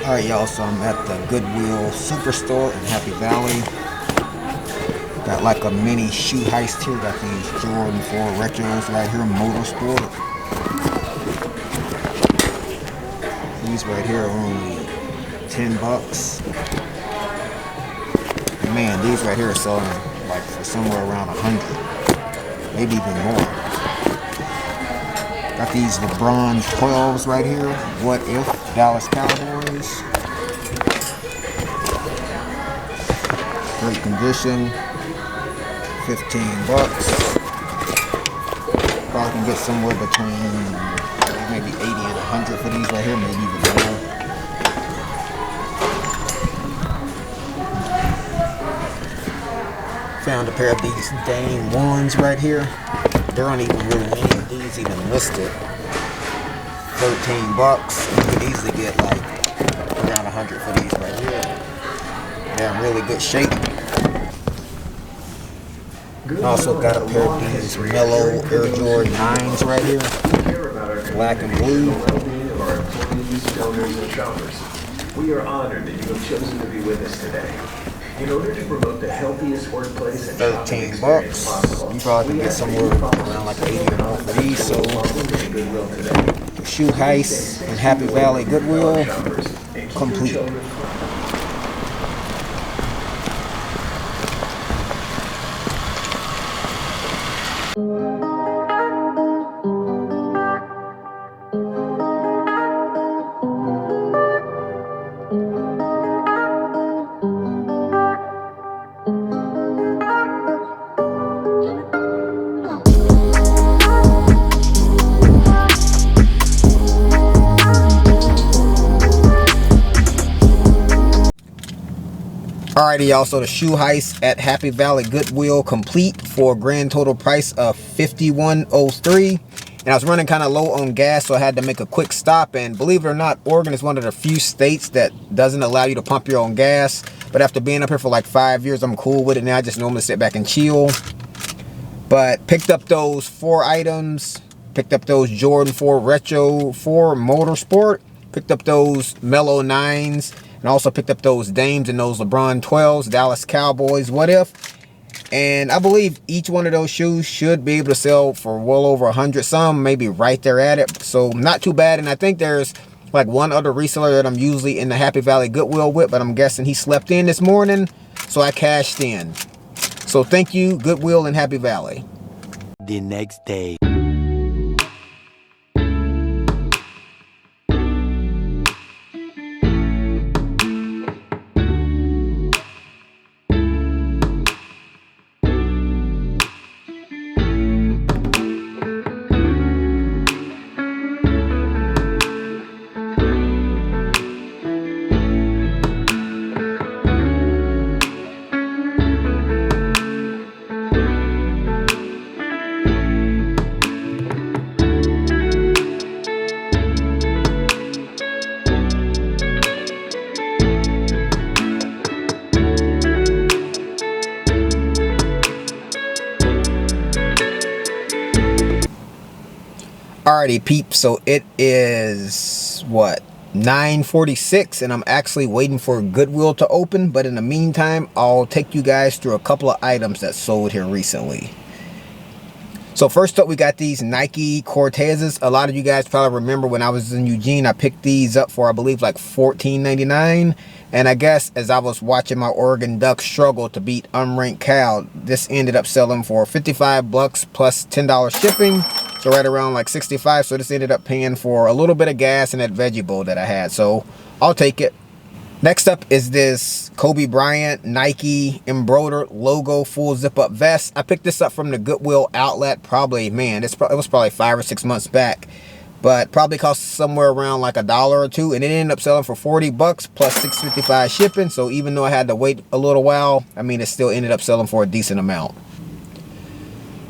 Alright y'all, so I'm at the Goodwill Superstore in Happy Valley. Got like a mini shoe heist here. Got these Jordan 4 retros right here, Motorsport. These right here are only 10 bucks. And man, these right here are selling like for somewhere around 100, maybe even more. Got these LeBron 12s right here. What if? Dallas Cowboys. Great condition. 15 bucks. Probably can get somewhere between maybe 80 and 100 for these right here, maybe even more. Found a pair of these Dame ones right here. There aren't even really any of these even listed. 13 bucks. You can easily get like around 100 for these right here. They're in really good shape. Also got a pair of these Mellow Air Jordan 9s right here. Black and blue. We are honored that you have chosen to be with us today. In order to promote the healthiest workplace and 13 bucks. You probably can get somewhere around like 80 or more for these. So, shoe heist in Happy Valley Goodwill complete. Alrighty y'all, so the shoe heist at Happy Valley Goodwill complete for a grand total price of $51.03. And I was running kind of low on gas, so I had to make a quick stop. And believe it or not, Oregon is one of the few states that doesn't allow you to pump your own gas. But after being up here for like 5 years, I'm cool with it now. I just normally sit back and chill. But picked up those 4 items. Picked up those Jordan 4 Retro 4 Motorsport. Picked up those Mellow 9s. And also picked up those Dames and those LeBron 12s, Dallas Cowboys, what if. And I believe each one of those shoes should be able to sell for well over 100. Some maybe right there at it. So not too bad. And I think there's like one other reseller that I'm usually in the Happy Valley Goodwill with. But I'm guessing he slept in this morning. So I cashed in. So thank you, Goodwill in Happy Valley. The next day. Alrighty peeps, so it is what, 9:46, and I'm actually waiting for Goodwill to open. But in the meantime, I'll take you guys through a couple of items that sold here recently. So first up, we got these Nike Cortezes. A lot of you guys probably remember when I was in Eugene, I picked these up for I believe like $14.99. And I guess as I was watching my Oregon Ducks struggle to beat unranked Cal, this ended up selling for 55 bucks plus $10 shipping. So right around like 65. So this ended up paying for a little bit of gas and that veggie bowl that I had. So I'll take it. Next up is this Kobe Bryant Nike embroidered logo full zip up vest. I picked this up from the Goodwill outlet probably, man, it was probably 5 or 6 months back. But probably cost somewhere around like $1 or $2. And it ended up selling for 40 bucks plus $6.55 shipping. So even though I had to wait a little while, I mean, it still ended up selling for a decent amount.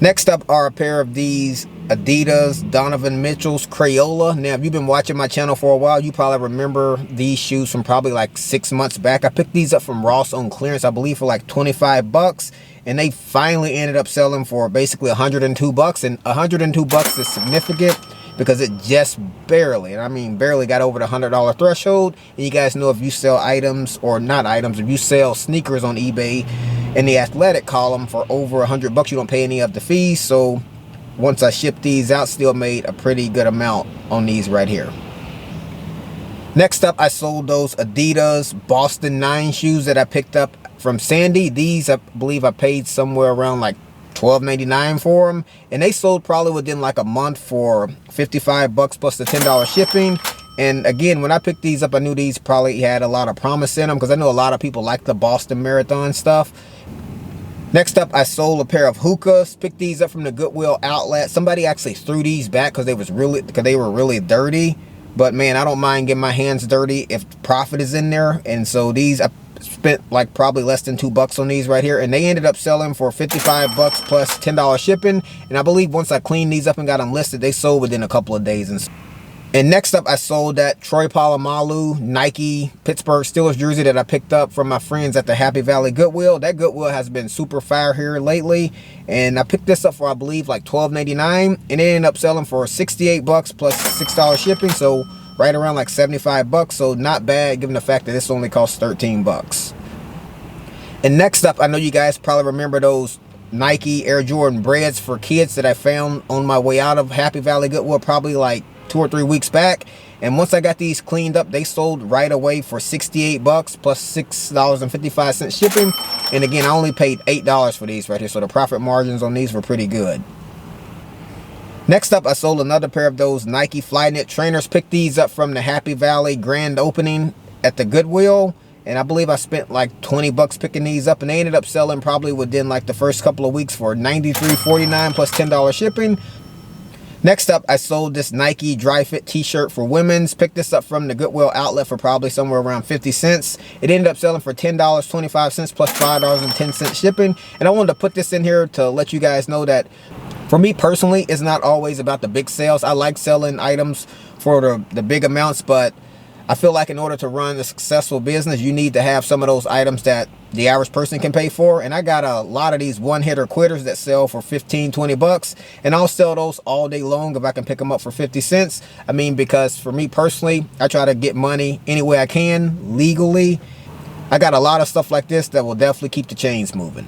Next up are a pair of these Adidas Donovan Mitchell's Crayola. Now, if you've been watching my channel for a while, you probably remember these shoes from probably like 6 months back. I picked these up from Ross on clearance, I believe, for like 25 bucks. And they finally ended up selling for basically 102 bucks. And 102 bucks is significant. because it just barely, and I mean barely, got over the $100 threshold. And you guys know if you sell items, or not items, if you sell sneakers on eBay in the athletic column for over $100, you don't pay any of the fees. So once I shipped these out, still made a pretty good amount on these right here. Next up, I sold those Adidas Boston 9 shoes that I picked up from Sandy. These, I believe I paid somewhere around like $12.99 for them, and they sold probably within like a month for $55 plus the $10 shipping. And again, when I picked these up, I knew these probably had a lot of promise in them, because I know a lot of people like the Boston Marathon stuff. Next up, I sold a pair of hookahs. Picked these up from the Goodwill outlet. Somebody actually threw these back because they were really dirty. But man, I don't mind getting my hands dirty if profit is in there. And so these, I spent like probably less than $2 on these right here, and they ended up selling for $55 plus $10 shipping. And I believe once I cleaned these up and got them listed, they sold within a couple of days. And next up, I sold that Troy Polamalu Nike Pittsburgh Steelers jersey that I picked up from my friends at the Happy Valley Goodwill. That Goodwill has been super fire here lately. And I picked this up for, I believe, like $12.99. And it ended up selling for $68 plus $6 shipping. So right around like $75. So not bad, given the fact that this only costs $13. And next up, I know you guys probably remember those Nike Air Jordan breads for kids that I found on my way out of Happy Valley Goodwill probably like 2 or 3 weeks back. And once I got these cleaned up, they sold right away for $68 plus $6.55 shipping. And again, I only paid $8 for these right here, so the profit margins on these were pretty good. Next up, I sold another pair of those Nike Flyknit trainers. Picked these up from the Happy Valley grand opening at the Goodwill, and I believe I spent like $20 picking these up, and they ended up selling probably within like the first couple of weeks for $93.49 plus $10 shipping. Next up, I sold this Nike Dry Fit t-shirt for women's. Picked this up from the Goodwill outlet for probably somewhere around 50 cents. It ended up selling for $10.25 plus $5.10 shipping. And I wanted to put this in here to let you guys know that for me personally, it's not always about the big sales. I like selling items for the big amounts, but I feel like in order to run a successful business, you need to have some of those items that the average person can pay for. And I got a lot of these one-hitter quitters that sell for $15-20, and I'll sell those all day long if I can pick them up for 50 cents. I mean, because for me personally, I try to get money any way I can legally. I got a lot of stuff like this that will definitely keep the chains moving.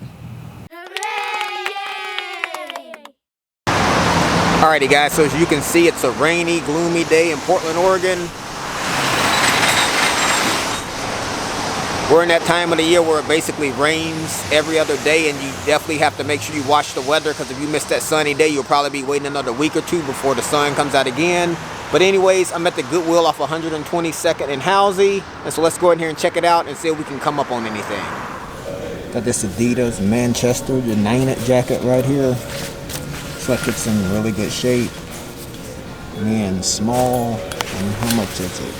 Alrighty guys, so as you can see, it's a rainy, gloomy day in Portland, Oregon. We're in that time of the year where it basically rains every other day, and you definitely have to make sure you watch the weather, because if you miss that sunny day, you'll probably be waiting another week or two before the sun comes out again. But anyways, I'm at the Goodwill off 122nd and Halsey, and so let's go in here and check it out and see if we can come up on anything. Got this Adidas Manchester United jacket right here. Looks like it's in really good shape. Man, small. And how much is it?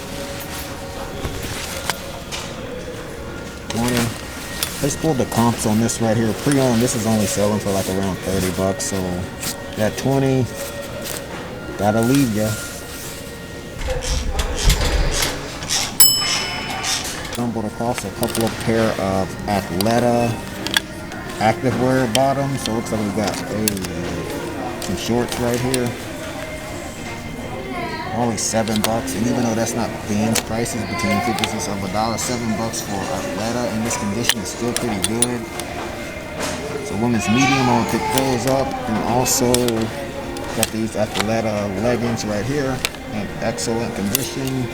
20. Let's pull the comps on this right here. Pre-owned, this is only selling for like around $30. So that 20, gotta leave ya. Stumbled across a couple of pair of Athleta activewear bottoms. So it looks like we got some shorts right here. Only $7, and even though that's not Vans prices, between 50 cents of $1, $7 for Athleta in this condition is still pretty good. So women's medium, I'll pick those up, and also got these Athleta leggings right here in excellent condition.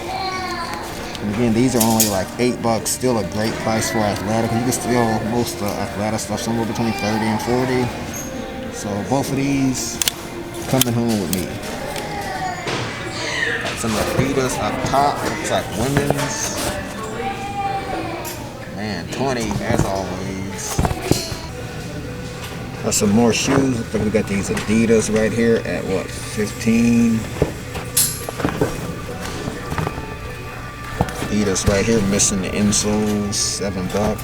And again, these are only like $8, still a great price for Athleta, because you can steal most of the Athleta stuff somewhere between 30 and 40. So both of these coming home with me. Some Adidas up top, looks like women's. Man, 20 as always. Got some more shoes. Looks like we got these Adidas right here at what, 15. Adidas right here, missing the insoles, $7. Got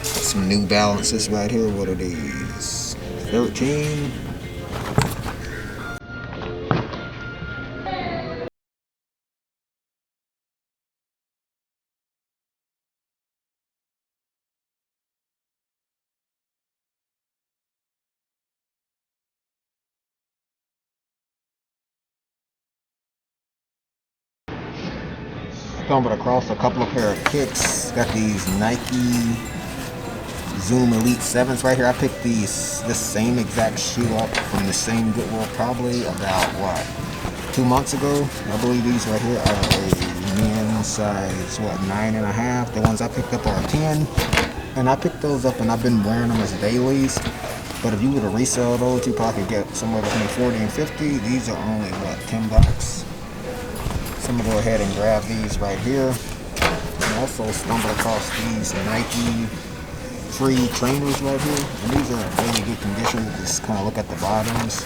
some New Balances right here. What are these? 13. stumbled across a couple of pair of kicks. Got these Nike Zoom Elite 7s right here. I picked this same exact shoe up from the same Goodwill probably about, what, 2 months ago. I believe these right here are a men's size, what, 9.5. The ones I picked up are 10. And I picked those up and I've been wearing them as dailies. But if you were to resell those, you probably could get somewhere between 40 and 50. These are only, what, 10 bucks. So I'm going to go ahead and grab these right here. And also stumbled across these Nike free trainers right here. And these are in really good condition. Just kind of look at the bottoms.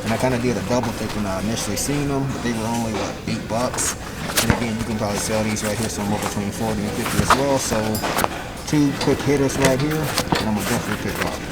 And I kind of did a double take when I initially seen them. But they were only, what, 8 bucks. And again, you can probably sell these right here somewhere between 40 and 50 as well. So 2 quick hitters right here. And I'm going to definitely pick up.